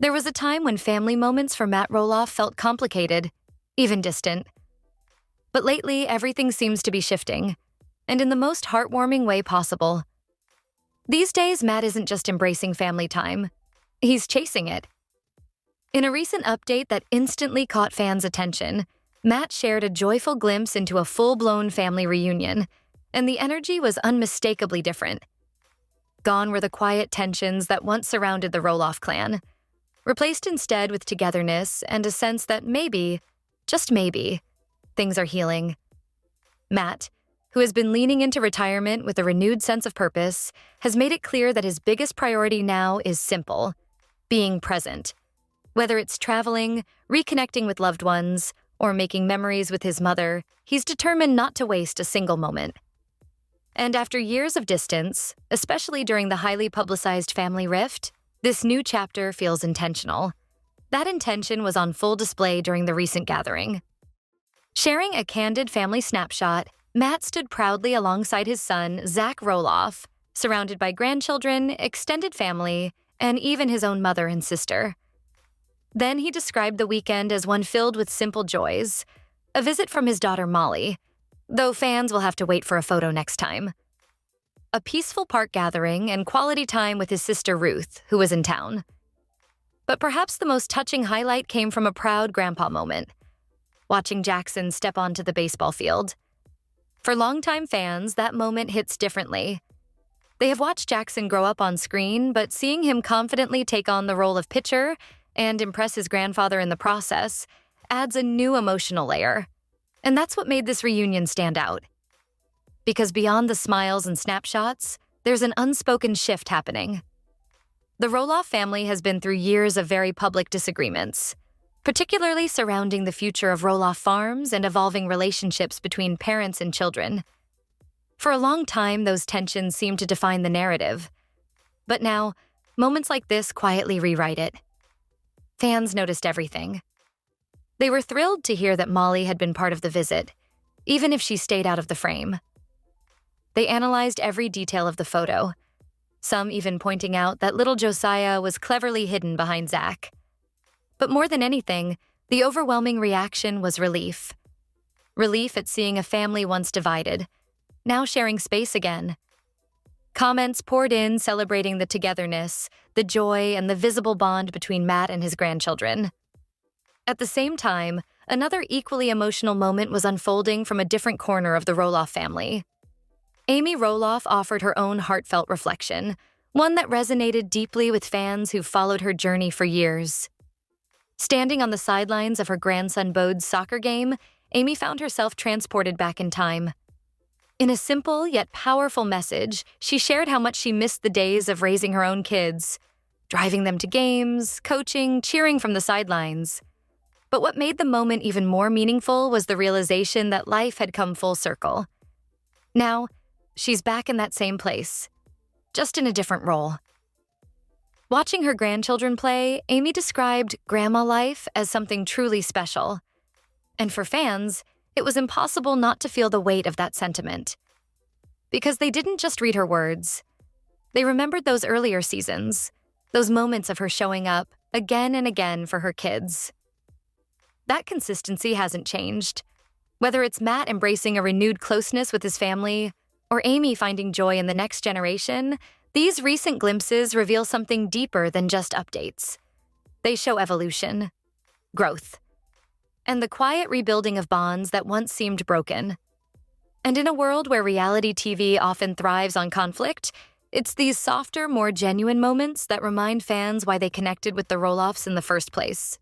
There was a time when family moments for Matt Roloff felt complicated, even distant. But lately, everything seems to be shifting, and in the most heartwarming way possible. These days, Matt isn't just embracing family time. He's chasing it. In a recent update that instantly caught fans' attention, Matt shared a joyful glimpse into a full-blown family reunion, and the energy was unmistakably different. Gone were the quiet tensions that once surrounded the Roloff clan, replaced instead with togetherness and a sense that maybe, just maybe, things are healing. Matt, who has been leaning into retirement with a renewed sense of purpose, has made it clear that his biggest priority now is simple: being present. Whether it's traveling, reconnecting with loved ones, or making memories with his mother, he's determined not to waste a single moment. And after years of distance, especially during the highly publicized family rift, this new chapter feels intentional. That intention was on full display during the recent gathering. Sharing a candid family snapshot, Matt stood proudly alongside his son, Zach Roloff, surrounded by grandchildren, extended family, and even his own mother and sister. Then he described the weekend as one filled with simple joys, a visit from his daughter Molly, though fans will have to wait for a photo next time. A peaceful park gathering and quality time with his sister Ruth, who was in town. But perhaps the most touching highlight came from a proud grandpa moment, watching Jackson step onto the baseball field. For longtime fans, that moment hits differently. They have watched Jackson grow up on screen, but seeing him confidently take on the role of pitcher and impress his grandfather in the process adds a new emotional layer. And that's what made this reunion stand out. Because beyond the smiles and snapshots, there's an unspoken shift happening. The Roloff family has been through years of very public disagreements, particularly surrounding the future of Roloff Farms and evolving relationships between parents and children. For a long time, those tensions seemed to define the narrative. But now, moments like this quietly rewrite it. Fans noticed everything. They were thrilled to hear that Molly had been part of the visit, even if she stayed out of the frame. They analyzed every detail of the photo, some even pointing out that little Josiah was cleverly hidden behind Zach. But more than anything, the overwhelming reaction was relief. Relief at seeing a family once divided, now sharing space again. Comments poured in celebrating the togetherness, the joy, and the visible bond between Matt and his grandchildren. At the same time, another equally emotional moment was unfolding from a different corner of the Roloff family. Amy Roloff offered her own heartfelt reflection, one that resonated deeply with fans who followed her journey for years. Standing on the sidelines of her grandson Bode's soccer game, Amy found herself transported back in time. In a simple yet powerful message, she shared how much she missed the days of raising her own kids, driving them to games, coaching, cheering from the sidelines. But what made the moment even more meaningful was the realization that life had come full circle. Now, she's back in that same place, just in a different role. Watching her grandchildren play, Amy described grandma life as something truly special. And for fans, it was impossible not to feel the weight of that sentiment. Because they didn't just read her words. They remembered those earlier seasons, those moments of her showing up again and again for her kids. That consistency hasn't changed. Whether it's Matt embracing a renewed closeness with his family, or Amy finding joy in the next generation, these recent glimpses reveal something deeper than just updates. They show evolution, growth, and the quiet rebuilding of bonds that once seemed broken. And in a world where reality TV often thrives on conflict, it's these softer, more genuine moments that remind fans why they connected with the Roloffs in the first place.